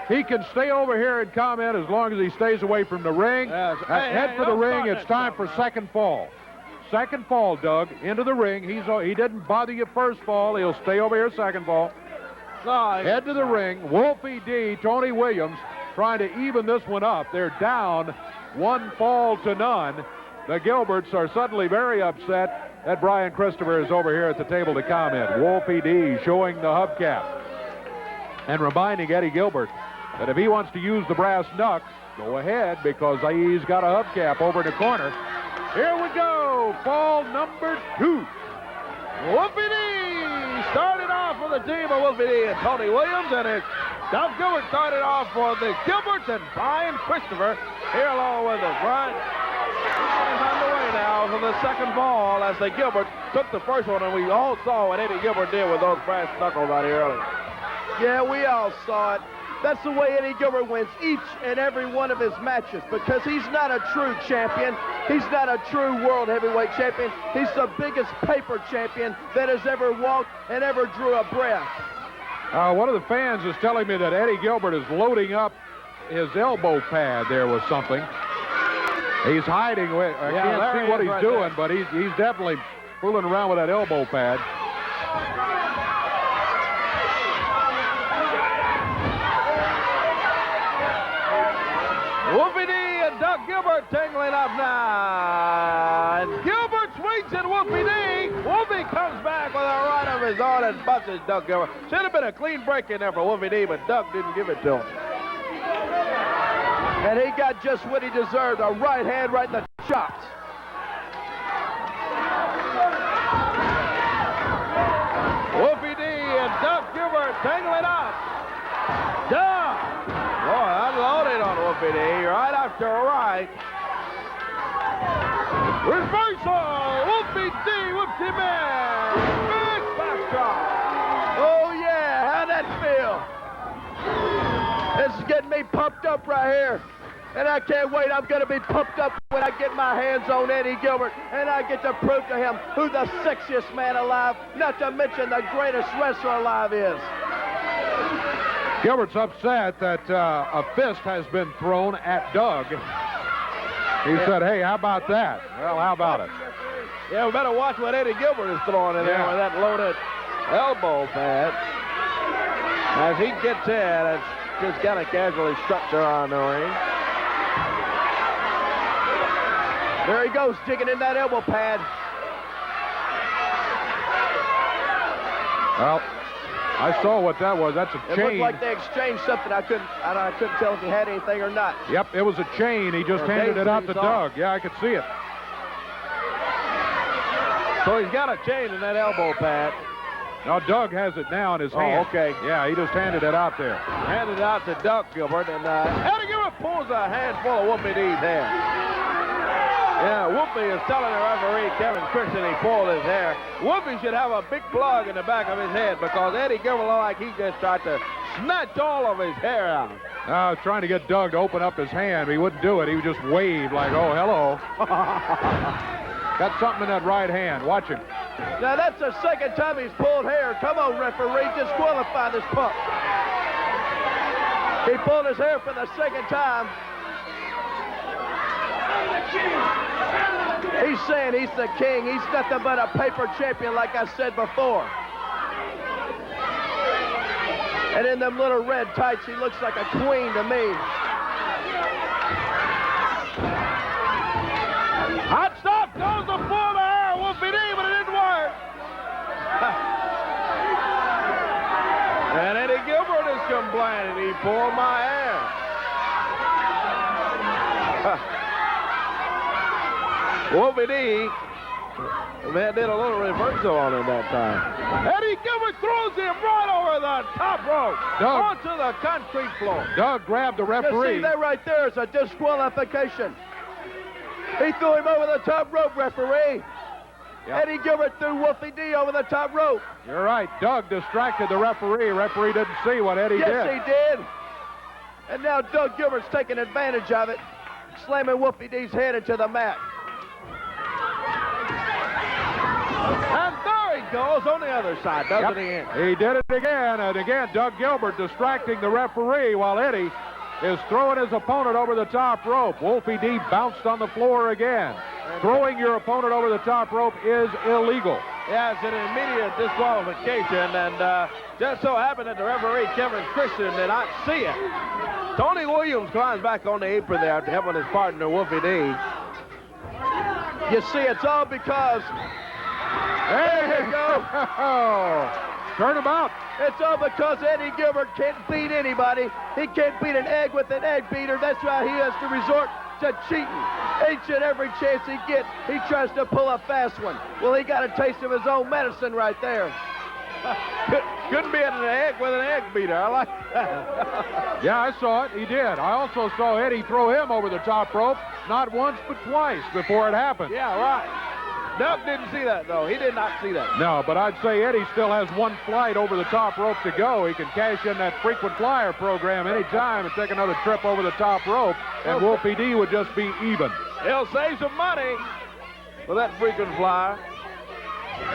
He can stay over here and comment as long as he stays away from the ring. Yes. Head for the ring. It's time for second fall. Second fall, Doug, into the ring. He didn't bother you first fall. He'll stay over here second fall. Head to the ring. Wolfie D, Tony Williams, trying to even this one up. They're down 1 fall to none. The Gilberts are suddenly very upset that Brian Christopher is over here at the table to comment. Wolfie D showing the hubcap and reminding Eddie Gilbert that if he wants to use the brass knuck, go ahead, because he's got a hubcap over in the corner. Here we go, fall number 2. Wolfie D started off for the team of Wolfie D and Tony Williams, and it's Doug Gilbert started off for the Gilberts and Brian Christopher here along with us. Brian is underway now for the second fall as the Gilberts took the first one, and we all saw what Eddie Gilbert did with those brass knuckles out here earlier. Yeah, we all saw it. That's the way Eddie Gilbert wins each and every one of his matches, because he's not a true champion. He's not a true world heavyweight champion. He's the biggest paper champion that has ever walked and ever drew a breath. One of the fans is telling me that Eddie Gilbert is loading up his elbow pad there with something. He's hiding. I can't see what he's doing, but he's definitely fooling around with that elbow pad. Wolfie D and Doug Gilbert tangling up now. And Gilbert swings at Wolfie D. Wolfie comes back with a right of his own and busts Doug Gilbert. Should have been a clean break in there for Wolfie D, but Doug didn't give it to him. And he got just what he deserved, a right hand right in the chops. Wolfie D and Doug Gilbert tangling up. Doug! Boy, unloaded on Wolfie D, right after right. Reversal! Wolfie D whips him in. Big backdrop. Oh, yeah, how'd that feel? This is getting me pumped up right here. And I can't wait. I'm going to be pumped up when I get my hands on Eddie Gilbert and I get to prove to him who the sexiest man alive, not to mention the greatest wrestler alive is. Gilbert's upset that a fist has been thrown at Doug. He said, hey, how about that? Well, how about it? Yeah, we better watch what Eddie Gilbert is throwing in there with that loaded elbow pad. As he gets in, it's just kind of casually struck around the ring. There he goes, digging in that elbow pad. Well, I saw what that was. That's a chain. It looked like they exchanged something. I couldn't tell if he had anything or not. Yep, it was a chain. He just handed it out to Doug. Yeah, I could see it. So he's got a chain in that elbow pad. Now Doug has it now in his hand. Okay. Yeah, he just handed it out there. Handed it out to Doug Gilbert, and Eddie Gilbert pulls a handful of Wolfie D's hair. Yeah, Wolfie is telling the referee, Kevin Christian, he pulled his hair. Wolfie should have a big plug in the back of his head, because Eddie Gilbert looked like he just tried to snatch all of his hair out. I was trying to get Doug to open up his hand, but he wouldn't do it. He would just wave like, oh, hello. Got something in that right hand. Watch him. Now, that's the second time he's pulled hair. Come on, referee, disqualify this punk. He pulled his hair for the second time. He's saying he's the king. He's nothing but a paper champion, like I said before. And in them little red tights, he looks like a queen to me. Hot stop goes to pull the hair, Wolfie D, but it didn't work. And Eddie Gilbert is complaining. He pulled my hair. Wolfie D did a little reversal on him that time. Eddie Gilbert throws him right over the top rope, onto the concrete floor. Doug grabbed the referee. You see that right there is a disqualification. He threw him over the top rope, referee. Yep. Eddie Gilbert threw Wolfie D over the top rope. You're right. Doug distracted the referee. Referee didn't see what Eddie did. Yes, he did. And now Doug Gilbert's taking advantage of it, slamming Wolfie D's head into the mat. And there he goes on the other side, doesn't he? He did it again, and again, Doug Gilbert distracting the referee while Eddie is throwing his opponent over the top rope. Wolfie D bounced on the floor again. Throwing your opponent over the top rope is illegal. Yeah, it's an immediate disqualification, and just so happened that the referee, Kevin Christian, did not see it. Tony Williams climbs back on the apron there to help his partner, Wolfie D. You see, it's all because... There you go. Turn him out. It's all because Eddie Gilbert can't beat anybody. He can't beat an egg with an egg beater. That's why he has to resort to cheating. Each and every chance he gets, he tries to pull a fast one. Well, he got a taste of his own medicine right there. Couldn't be an egg with an egg beater. I like that. Yeah, I saw it. He did. I also saw Eddie throw him over the top rope, not once but twice before it happened. Yeah, right. Doug didn't see that, though. He did not see that. No, but I'd say Eddie still has one flight over the top rope to go. He can cash in that frequent flyer program anytime and take another trip over the top rope, and Wolfie D would just be even. He'll save some money with that frequent flyer.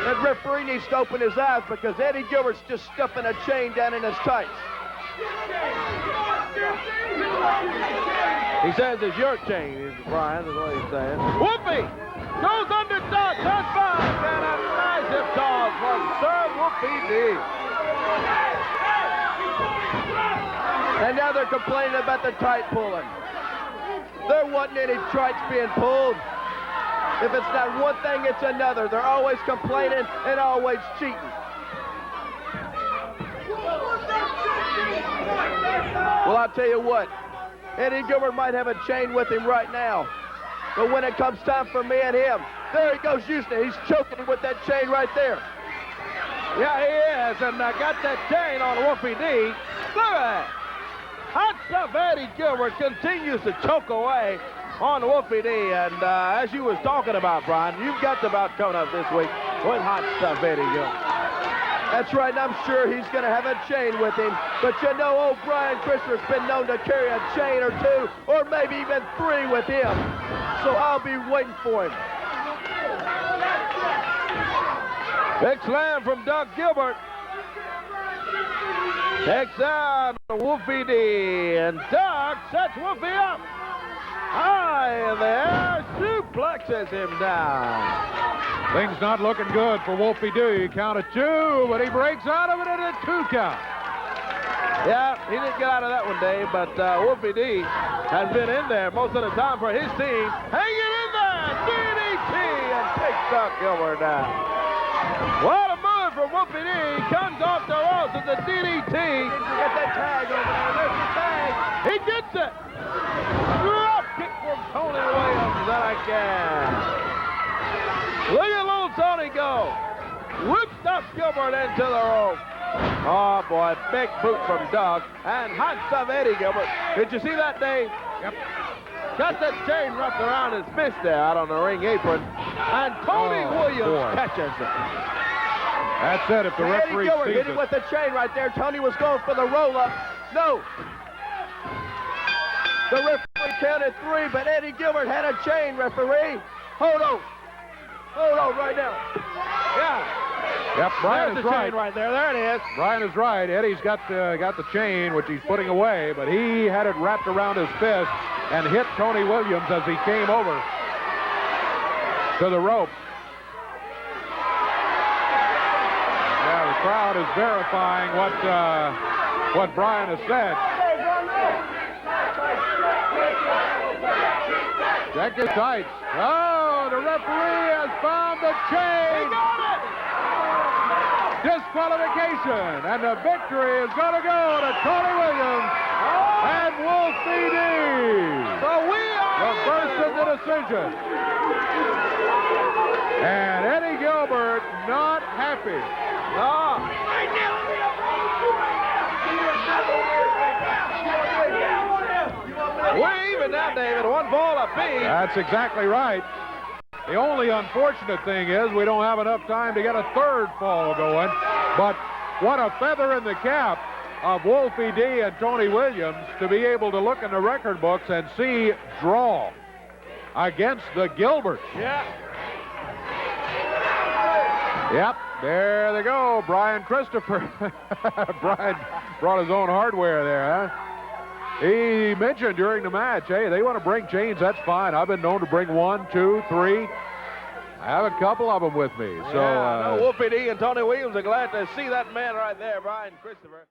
That referee needs to open his eyes because Eddie Gilbert's just stuffing a chain down in his tights. He says it's your chain, Brian, is what he's saying. Wolfie goes under top, touch five, and a nice hip toss from Sir Wolfie D. And now they're complaining about the tight pulling. There wasn't any tights being pulled. If it's not one thing, it's another. They're always complaining and always cheating. Well, I'll tell you what. Eddie Gilbert might have a chain with him right now. But when it comes time for me and him, there he goes using it. He's choking him with that chain right there. Yeah, he is. And got that chain on Wolfie D. Look at that. Hot stuff Eddie Gilbert continues to choke away on Wolfie D. And as you was talking about, Brian, you've got the bout coming up this week with hot stuff Eddie Gilbert. That's right, and I'm sure he's going to have a chain with him. But you know, old Brian Christopher's been known to carry a chain or two, or maybe even three with him. So I'll be waiting for him. Big slam from Doug Gilbert. Takes down Wolfie D, and Doug sets Wolfie up. High in the air, suplexes him down. Things not looking good for Wolfie D. Count of two, but he breaks out of it at a 2 count. Yeah, he didn't get out of that one, Dave, but Wolfie D has been in there most of the time for his team. Hanging in there, DDT, and takes Doug Gilbert down. What a move from Wolfie D. Comes off the ropes with the DDT. Get that tag over there. There's the tag. He gets it. Drop kick from Tony Williams, and again. Look at little Tony go. Whips up Gilbert into the rope. Oh, boy, big boot from Doug. And hot stuff Eddie Gilbert. Did you see that, Dave? Yep. Got that chain wrapped around his fist there out on the ring apron. And Tony Williams catches it. That's it, if the referee Eddie Gilbert sees hit him with the chain right there. Tony was going for the roll-up. No. The referee counted 3, but Eddie Gilbert had a chain, referee. Hold on. Hold on right now. Yeah. Yep, Brian There's is the right. chain right there. There it is. Brian is right. Eddie's got the chain, which he's putting away, but he had it wrapped around his fist and hit Tony Williams as he came over to the rope. Yeah, the crowd is verifying what Brian has said. Check your tights. Oh, the referee has found the chain. He got it. Disqualification, and the victory is going to go to Tony Williams and Wolfie D. So we are the first of the decision. And Eddie Gilbert not happy. No. We're even now, David. 1 ball apiece. That's exactly right. The only unfortunate thing is we don't have enough time to get a third fall going. But what a feather in the cap of Wolfie D and Tony Williams to be able to look in the record books and see draw against the Gilberts. Yeah. Yep, There they go. Brian Christopher. Brian brought his own hardware there, huh? He mentioned during the match, hey, they want to bring chains, that's fine. I've been known to bring 1, 2, 3. I have a couple of them with me. So, Wolfie D and Tony Williams are glad to see that man right there, Brian Christopher.